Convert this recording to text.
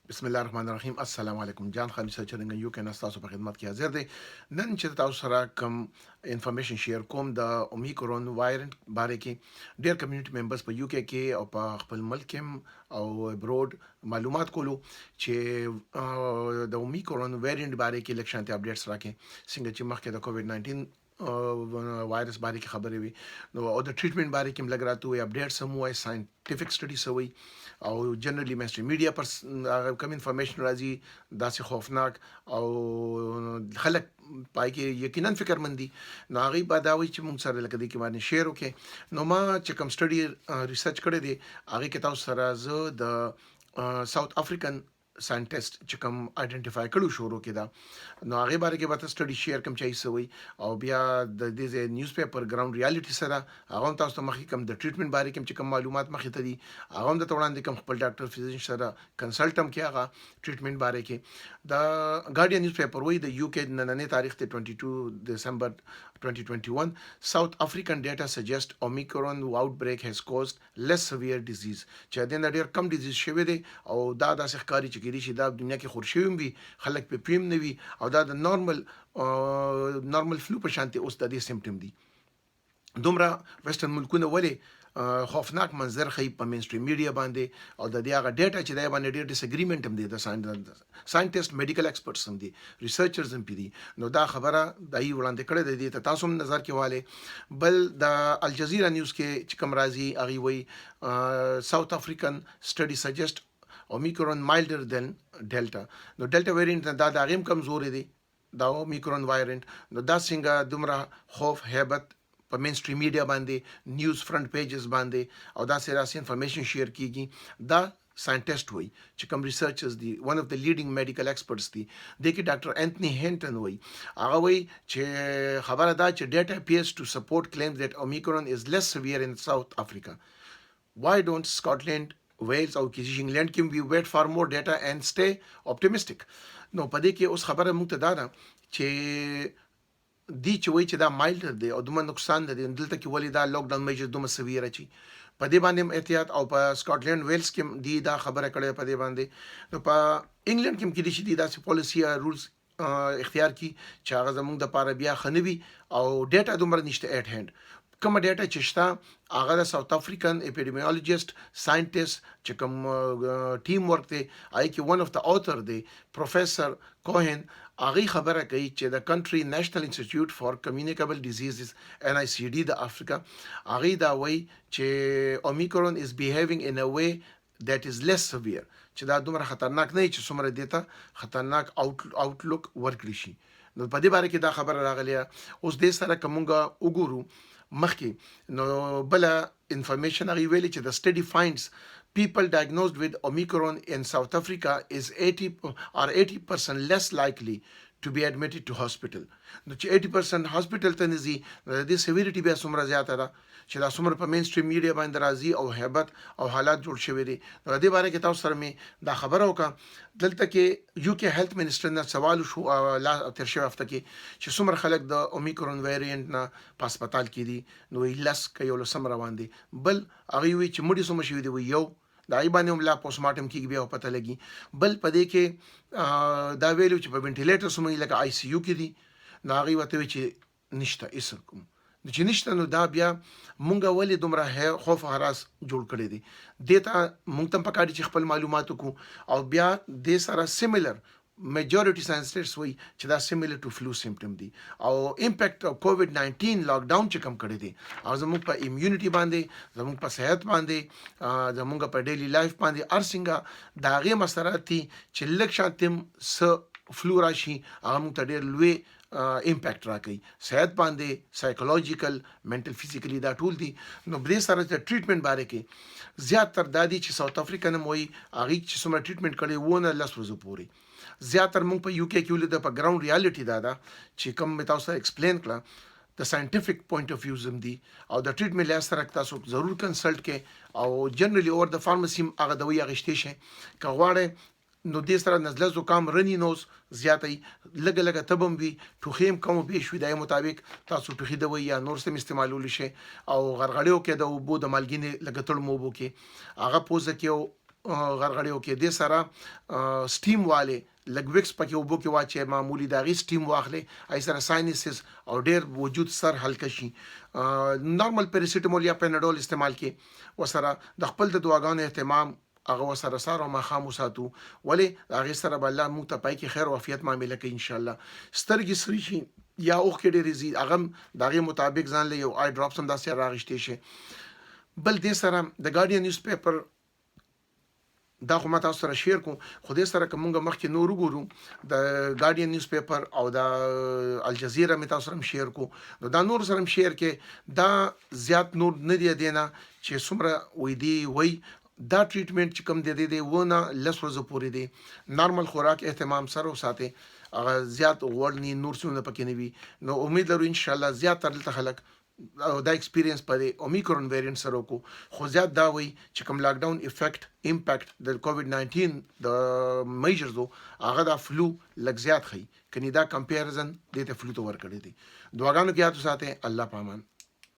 بسم الله الرحمن الرحیم. السلام علیکم. جان خان سچرنګ یو کې نستاسو په خدمت کې حاضر دی. نن چې تاسو سره کوم انفارمیشن شیر کوم د اومیکرون وایرنت باره کې ډیر کمیونټي ممبرز په یو کې او په خپل ملک کې او ابروډ معلومات کولو چې د اومیکرون وایرنت باره کې لکشانتي اپډیټس راکې څنګه چې مخکې د کووډ 19 وایرس باره کې خبرې وي نو او د ټریټمنټ باره کې هم لګ راته وي اپډیټس هم وای ساينټیفیک سټډي سوي او جنرالي مینستریم میډیا پر کوم انفارمیشن راځي داسې خوفناک او خلک پای کې یقینا فکرمندي نو هغه به دا وي چې موږ سره لکه د کې باندې شیر وکړي نو ما چې کوم سټډي ریسرچ کړی دی هغه کې تاسو سره زه د ساوث افریقن ساينټیست چې کوم آئیډنټیفای کړو شروع کړه نو هغه باره کې به تاسو سټډي شیر کوم چای سوي او بیا د دې نیوز پیپر ګراوند ریالټي سره هغه تاسو ته مخکې کوم د ټریټمنټ باره کې چې کوم معلومات مخې ته دي هغه د توړاندې کوم خپل ډاکټر فزیشن سره کنسلټ هم کې هغه ټریټمنټ باره کې دا ګارډین نیوز پیپر وای د یو کې نننې تاریخ ته 22 دسمبر 2021 South African data suggest Omicron outbreak has caused less severe disease چې د نړۍ کم ډیزیز شوی دی او دا د ښکاری چې کېدي شي دا دنیا کې خورشوم وي خلک په پریم نه وي او دا د نارمل فلو په شانتي اوس د دې سیمپټم دي دومره ویسټرن ملکونه ولې خوفناک منظر خي په مینستریم میډیا باندې او د دې هغه ډیټا چې دا باندې ډیر ډیس اګریمنت هم دي د ساينټیست میډیکل ایکسپرټس هم دي ریسرچرز هم دي نو دا خبره دای وړاندې کړې د دې تاسو هم نظر کې والے بل د الجزیره نیوز کې چې کوم راځي هغه وی ساوث افریقن سټډي سجست اومیکرون مایلډر دین ډیلټا نو ډیلټا ویریانت دا د هغه کمزوري دي دا اومیکرون وایرنت نو دا څنګه دومره خوف hebat په مینستریم میډیا باندې نیوز فرنٹ پیجز باندې او دا سره انفارمیشن شیر کیږي دا ساينټیست وي چې کوم ریسرچرز دي ون اف د لیډینګ میډیکل ایکسپرټس دي د کې ډاکټر انټونی هینټن وي هغه وي چې خبره دا چې ډیټا اپیرز ټو سپورټ کلیمز دیٹ اومیکرون از لیس سیویر ان ساوث افریقا why don't Scotland Wales او کې انګلند کې we wait for more data and stay optimistic نو پدې کې اوس خبره موږ ته دا چې دی چې وایي چې دا مایلډر دی او دومره نقصان دی دلته کې ولې دا لاک ډاون میجر دومره سویره چی په دې باندې احتیاط او په سکاټلند ویلز کې دی دا خبره کړې په دې باندې نو په انګلند کې کې دي چې دا پالیسی رولز اختیار کی چې هغه زموږ د پاره بیا خنوي او ډیټا دومره نشته اټ هند کوم ډیټا چې شته هغه د ساوث افریقن اپیډیمیولوژیست ساينټیست چې کوم ټیم ورک دی آی کې ون اف د اوثر دی پروفیسور کوهن هغه خبره کوي چې د کنټری نېشنل انسټیټیوټ فار کمیونیکیبل ډیزیزز NICD د افریقا هغه دا وایي چې اومیکرون از بیهیوینګ ان ا وے that is less severe چې دا دومره خطرناک نه چې څومره دیتا خطرناک آوټلوک ورکړي شي نو په دې باره کې دا خبره راغلی اوس دې سره کومګه وګورو مخکې نو بل انفارمیشن هغه ویلي چې د سټډي فاینډز people diagnosed with Omicron in South Africa is 80% less likely to be admitted to hospital. نو چې 80% هاسپټل ته نزي د سیویریټي بیا څومره زیاته ده چې دا څومره په مینستریم میډیا باندې راځي او hebat او حالات جوړ شوی دي نو د دې باره کې تاسو سره مې دا خبره وکړه دلته کې یو کې هیلث منسټر نه سوال شو لا تر شوی هفته کې چې څومره خلک د اومیکرون ویریانت نه په هسپتال کې دي نو لس کې یو لسم روان دي بل هغه وی چې مړي څومره شوی دی یو دا ای باندې هم لا پوسټ مارټم کې بیا پته لګي بل پدې کې دا ویلو چې په وینټیلیټر سمې لکه ICU کې دي ناغي وته چې نشته اسر کوم چې نشته نو دا بیا مونږ ولې دومره خوف هراس جوړ کړی دي دته مونږ تم پکاري چې خپل معلوماتو کو او بیا د سره سیمیلر میجورټي ساينټیسټس وي چې دا سیمیلر ټو فلو سیمپټم دي او امپیکټ اف کووډ 19 لاک ډاون چې کم کړی دي او زموږ په امیونټي باندې زموږ په صحت باندې زموږ په ډیلی لایف باندې ارسنګا دا غي مسراتي چې لک شانتم س فلو راشي هغه موږ ته ډیر لوی امپیکټ راکړي صحت باندې سایکولوژیکل منټل فزیکلی دا ټول دي نو بری سره د ټریټمنټ باره کې زیاتره دادی چې ساوث افریقا نه موي هغه چې څومره ټریټمنټ کړي وونه لس ورځې پوري زیاتره موږ په یو کې کې ولې د په ګراوند ریالټي دا چې کوم تاسو ته ایکسپلین کړه د ساينټیفیک پوینټ اف ویو زم دي او د ټریټمنټ له سره تاسو ضرور کنسلټ کې او جنرالي اور د فارماسي هغه دوی غشتي شي کغواړي نو دې سره نزله زکام رنی نوز زیاتې لګ تبم وي ټوخیم کوم به شوي دای مطابق تاسو ټوخي دوی یا نور سم استعمالول شي او غرغړیو کې د وبو د مالګینې لګتل مو بو کې هغه پوزه کې غرغړې وکړي د سره سټیم والے لګویکس پکې وبو کې واچي معمولی داغي سټیم واخلي ای سره ساینسز او ډیر وجود سر هلکه شي نارمل پیراسیټامول یا پیناډول استعمال کې وسره د خپل د دواګانو اهتمام هغه وسره سره ما خامو ساتو ولې هغه سره بل الله مو ته پای کې خیر او عافیت معاملې کوي ان شاء الله سترګې سری شي یا اوخ کې ډېر زی هغه دغه مطابق ځان له یو آی ډراپس هم داسې راغشتي شي بل دې سره د ګارډین نیوز پیپر دا خو ما تاسو سره شیر کوم خو دې سره کومه مخکې نور وګورو د ګارډین نیوز پیپر او د الجزیره می تاسو سره شیر کو نو دا نور سره شیر کې دا زیات نور نه دی دینه چې څومره وې دی وای دا ټریټمنټ چې کوم دی ونه لس ورځې پورې دی نارمل خوراک اهتمام سره وساتي هغه زیات ورني نور څه نه پکې نه وي نو امید لرو ان شاء الله زیات تر خلک او دا ایکسپیرینس په اومیکرون ویریانت سره کو خو زیات دا وي چې کوم لاک ډاون افیکټ امپیکټ د کووډ 19 د میجرز هغه د فلو لږ زیات خي کني دا کمپیریزن د فلو تو ور کړی دي دواګانو کې یاد ساتي الله پامان